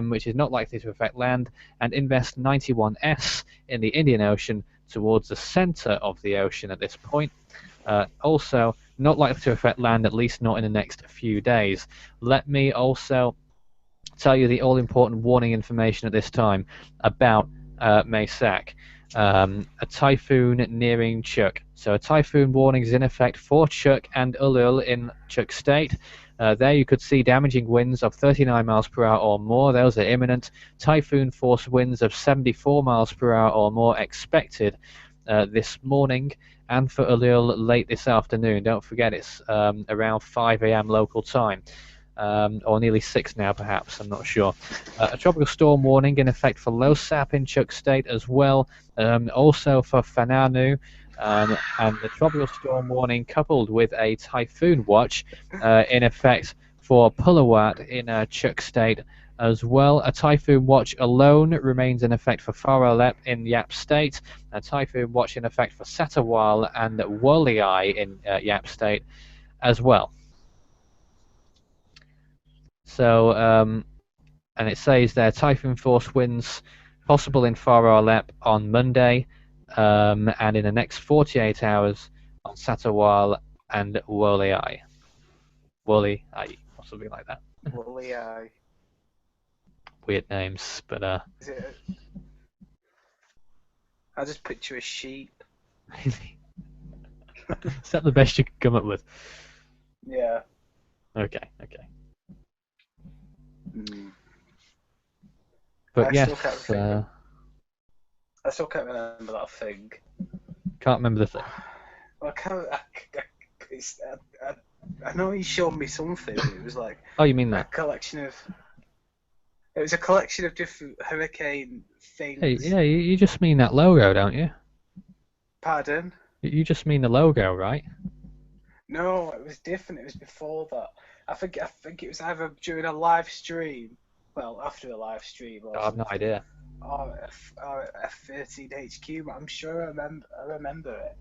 which is not likely to affect land, and Invest 91S in the Indian Ocean towards the center of the ocean at this point. Also, not likely to affect land, at least not in the next few days. Let me also tell you the all-important warning information at this time about Maysak. A typhoon nearing Chuck. So a typhoon warning is in effect for Chuck and Ulul in Chuck State. There you could see damaging winds of 39 miles per hour or more. Those are imminent. Typhoon force winds of 74 miles per hour or more expected this morning, and for Ulul late this afternoon. Don't forget it's around 5 a.m. local time. Or nearly 6 now, perhaps, I'm not sure. A tropical storm warning in effect for Maysak in Chuck State as well, also for Fananu, and the tropical storm warning coupled with a typhoon watch in effect for Pulawat in Chuck State as well. A typhoon watch alone remains in effect for Faralep in Yap State, a typhoon watch in effect for Satawal and Wolai in Yap State as well. So, and it says there, typhoon force winds possible in Far Alep on Monday, and in the next 48 hours on Satawal and Wolai, or something like that. Wolai. Weird names, but Is it I just picture a sheep. Is that the best you could come up with? Yeah. Okay. I But yes, I still can't remember that thing. Can't remember the thing. Well, I know he showed me something. It was like Oh, you mean that? It was a collection of different hurricane things. Hey, yeah, you just mean that logo, don't you? Pardon? You just mean the logo, right? No, it was different. It was before that. I think it was either during a live stream, well, after a live stream, or I have no idea. or F13HQ, but I'm sure I remember it.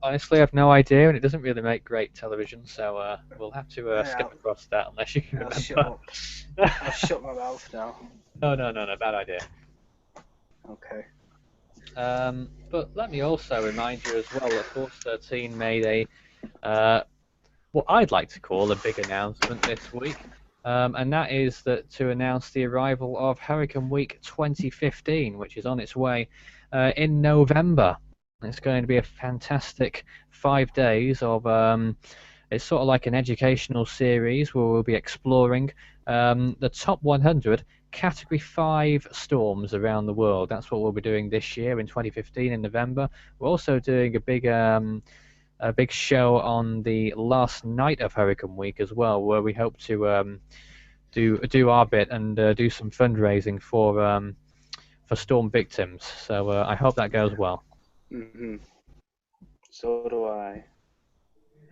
Honestly, I have no idea, and it doesn't really make great television, so we'll have to skip across that unless you can remember. I'll shut my mouth now. No, bad idea. Okay. But let me also remind you as well that Force 13 made a what I'd like to call a big announcement this week. and that is that to announce the arrival of Hurricane Week 2015, which is on its way in November. It's going to be a fantastic 5 days of. It's sort of like an educational series where we'll be exploring the top 100 Category 5 storms around the world. That's what we'll be doing this year in 2015 in November. We're also doing a big show on the last night of Hurricane Week as well, where we hope to do our bit and do some fundraising for storm victims. So I hope that goes well. So do I.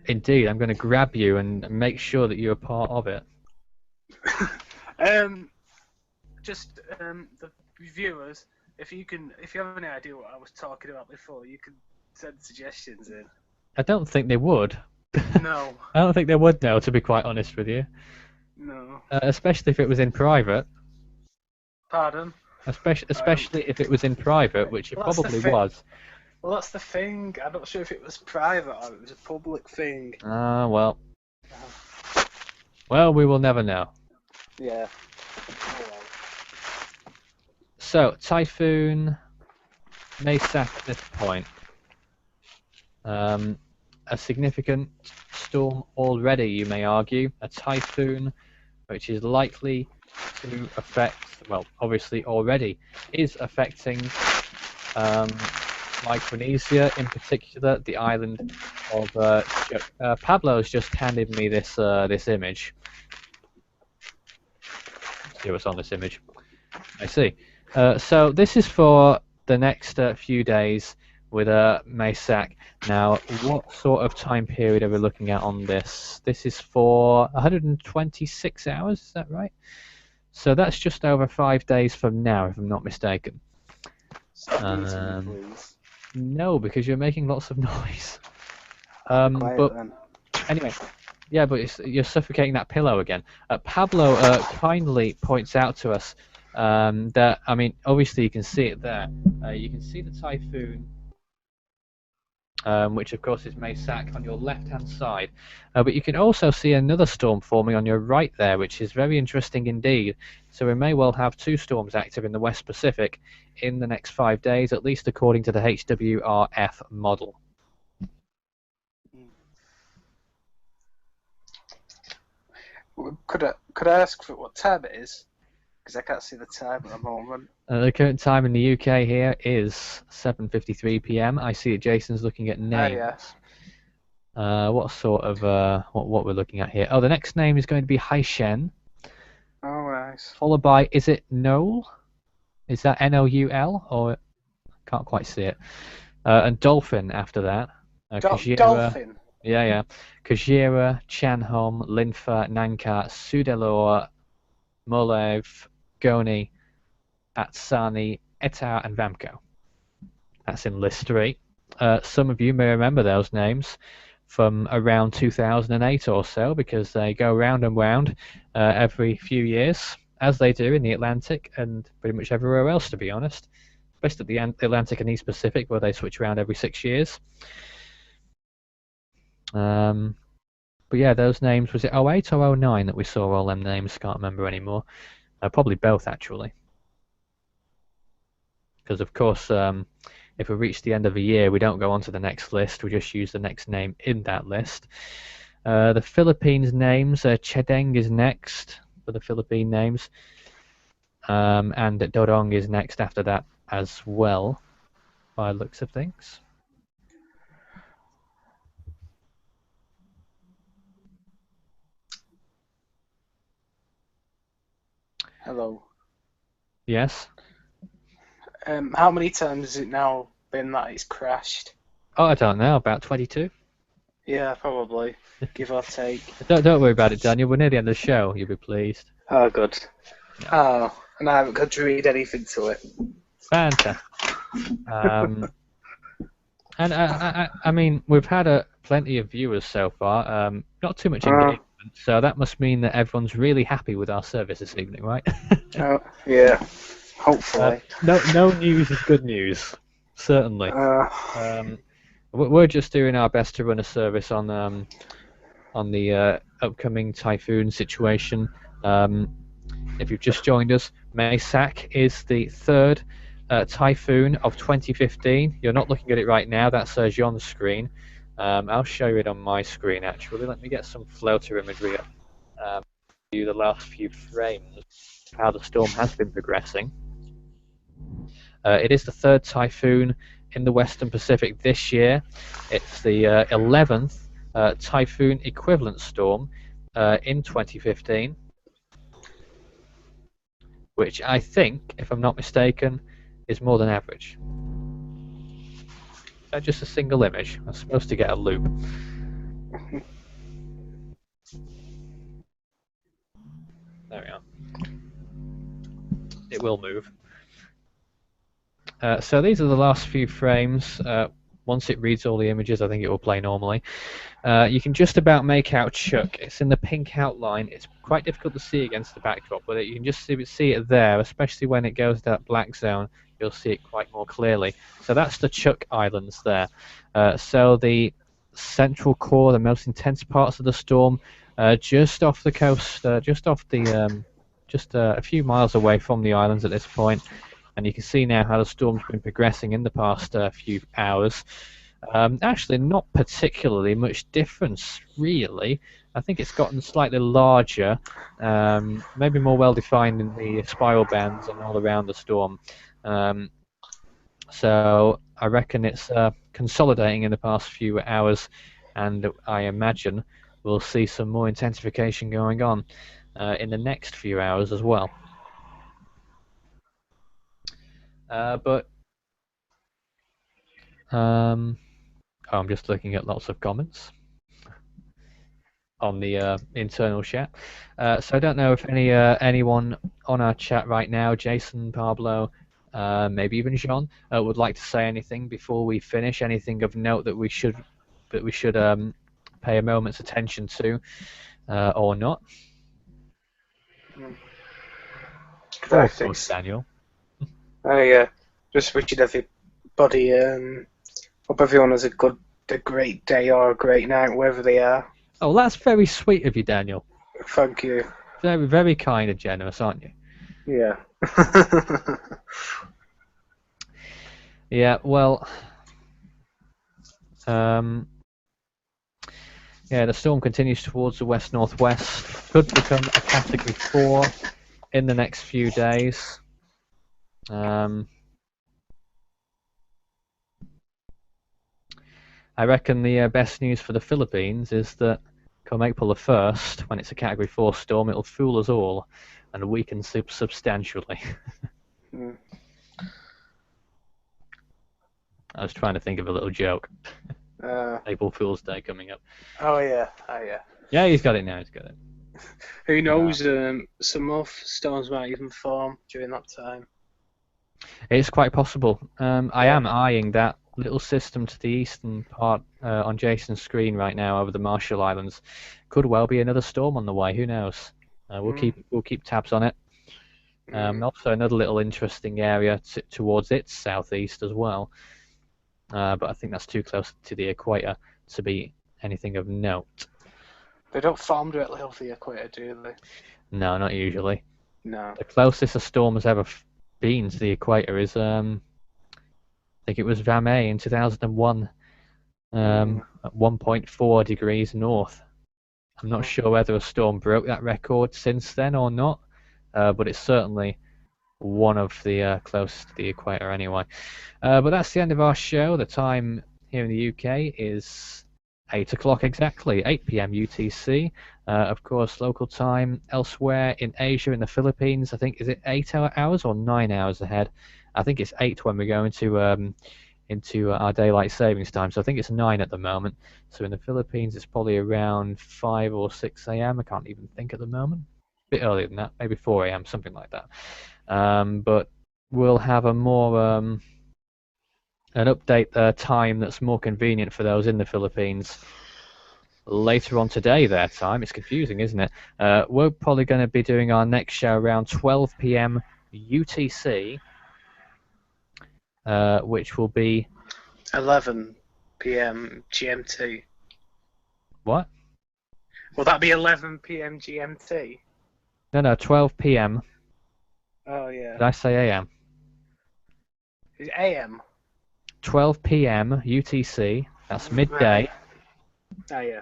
Indeed, I'm going to grab you and make sure that you're a part of it. The viewers, if you have any idea what I was talking about before, you can send suggestions in. I don't think they would. No. I don't think they would know, to be quite honest with you. No. Especially if it was in private. Pardon? Especially if it was in private, which it probably was. Well, that's the thing. I'm not sure if it was private or it was a public thing. Ah, well. Well, we will never know. Yeah. So, Typhoon, Maysak at this point. A significant storm already, you may argue. A typhoon, which is likely to affect, well, obviously already is affecting Micronesia, in particular, the island of Pablo's just handed me this image. Let's see what's on this image. I see. So this is for the next few days with Maysak. Now, what sort of time period are we looking at on this? This is for 126 hours, is that right? So that's just over 5 days from now, if I'm not mistaken. No, because you're making lots of noise. But then. Anyway, yeah, but you're suffocating that pillow again. Pablo kindly points out to us that, I mean, obviously you can see it there. You can see the typhoon, which of course is Maysak on your left-hand side. But you can also see another storm forming on your right there, which is very interesting indeed. So we may well have 2 storms active in the West Pacific in the next 5 days, at least according to the HWRF model. Could I ask for what time it is? Because I can't see the time at the moment. The current time in the UK here is 7:53 p.m. I see that Jason's looking at names. Yeah. What sort of what we're looking at here? Oh, the next name is going to be Haishen. Oh, nice. Followed by, is it Noel? Is that Noul, or can't quite see it? And Dolphin after that. Dolphin. Yeah. Kajira, Chanhom, Linfa, Nankar, Sudelor, Molev, Goni, Atsani, Etar, and Vamko. That's in list 3. Some of you may remember those names from around 2008 or so, because they go round and round every few years, as they do in the Atlantic and pretty much everywhere else, to be honest. Especially the Atlantic and East Pacific, where they switch around every 6 years. But yeah, those names, was it 08 or 09 that we saw all them names? Can't remember anymore. Probably both, actually. Because, of course, if we reach the end of a year, we don't go on to the next list. We just use the next name in that list. The Philippines names, Chedeng is next for the Philippine names. And Dorong is next after that as well, by the looks of things. Hello. Yes? How many times has it now been that it's crashed? Oh, I don't know, about 22? Yeah, probably. Give or take. Don't worry about it, Daniel. We're near the end of the show. You'll be pleased. Oh, good. Yeah. Oh, and I haven't got to read anything to it. Fantastic. And I mean, we've had plenty of viewers so far. Not too much engagement, so that must mean that everyone's really happy with our service this evening, right? Oh, yeah. Hopefully. No news is good news. Certainly. We're just doing our best to run a service on the upcoming typhoon situation. If you've just joined us, Maysak is the third Typhoon of 2015. You're not looking at it right now, that says you on the screen. I'll show you it on my screen actually. Let me get some floater imagery up. The last few frames of how the storm has been progressing. It is the third typhoon in the Western Pacific this year. It's the 11th typhoon equivalent storm in 2015, which I think, if I'm not mistaken, is more than average. Is that just a single image? I'm supposed to get a loop. There we are. It will move. So these are the last few frames. Once it reads all the images, I think it will play normally. You can just about make out Chuck. It's in the pink outline. It's quite difficult to see against the backdrop, but you can just see it there, especially when it goes to that black zone. You'll see it quite more clearly. So that's the Chuck Islands there. So the central core, the most intense parts of the storm, just off the coast, just a few miles away from the islands at this point. And you can see now how the storm's been progressing in the past few hours. Actually, not particularly much difference, really. I think it's gotten slightly larger, maybe more well-defined in the spiral bands and all around the storm. So I reckon it's consolidating in the past few hours, and I imagine we'll see some more intensification going on in the next few hours as well. I'm just looking at lots of comments on the internal chat. So I don't know if anyone on our chat right now, Jason, Pablo, maybe even Jean, would like to say anything before we finish. Anything of note that we should pay a moment's attention to, or not. Of course, Daniel. I just wishing everybody, hope everyone has a great day or a great night, wherever they are. Oh, that's very sweet of you, Daniel. Thank you. Very, very kind and generous, aren't you? Yeah. Yeah, well, yeah, the storm continues towards the west-northwest. Could become a Category 4 in the next few days. I reckon the best news for the Philippines is that come April the 1st, when it's a Category 4 storm, it'll fool us all and weaken substantially. I was trying to think of a little joke. April Fool's Day coming up. Oh yeah, yeah. Yeah, he's got it now. He's got it. Who knows? Some more storms might even form during that time. It's quite possible. I am eyeing that little system to the eastern part on Jason's screen right now over the Marshall Islands. Could well be another storm on the way. Who knows? We'll keep tabs on it. Also, another little interesting area towards its southeast as well. But I think that's too close to the equator to be anything of note. They don't form directly over the equator, do they? No, not usually. No. The closest a storm has ever been to the equator is, I think it was Vamay in 2001, at 1.4 degrees north. I'm not sure whether a storm broke that record since then or not, but it's certainly one of the closest to the equator anyway. But that's the end of our show. The time here in the UK is 8 o'clock exactly, 8 p.m. UTC. Of course, local time elsewhere in Asia, in the Philippines, I think, is it 8 hours or 9 hours ahead? I think it's 8 when we go into our daylight savings time, so I think it's 9 at the moment. So in the Philippines, it's probably around 5 or 6 a.m. I can't even think at the moment. A bit earlier than that, maybe 4 a.m., something like that. But we'll have a more an update time that's more convenient for those in the Philippines later on today, their time. It's confusing, isn't it? We're probably going to be doing our next show around 12 p.m. UTC, which will be 11 p.m. GMT. What? Will that be 11 p.m. GMT? No, 12 p.m. Oh yeah. Did I say a.m.? It's AM. 12 p.m. UTC. That's midday. Right. Oh yeah.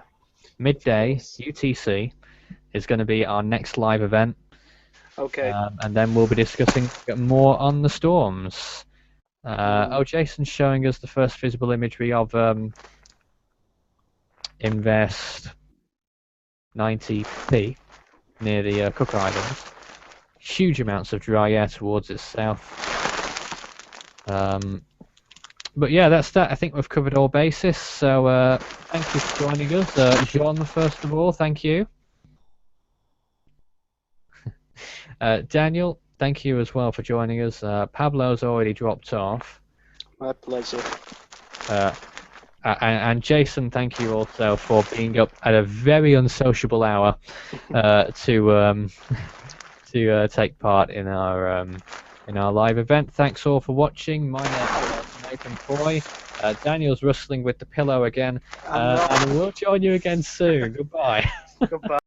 Midday Course. UTC is going to be our next live event, Okay. and then we'll be discussing more on the storms. Oh, Jason's showing us the first visible imagery of Invest 90p near the Cook Islands. Huge amounts of dry air towards its south. But yeah, that's that. I think we've covered all bases. So thank you for joining us, Jean. First of all, thank you. Daniel, thank you as well for joining us. Pablo's already dropped off. My pleasure. And Jason, thank you also for being up at a very unsociable hour to take part in our live event. Thanks all for watching. My name is Nathan Foy. Daniel's rustling with the pillow again, and we'll join you again soon. Goodbye. Goodbye.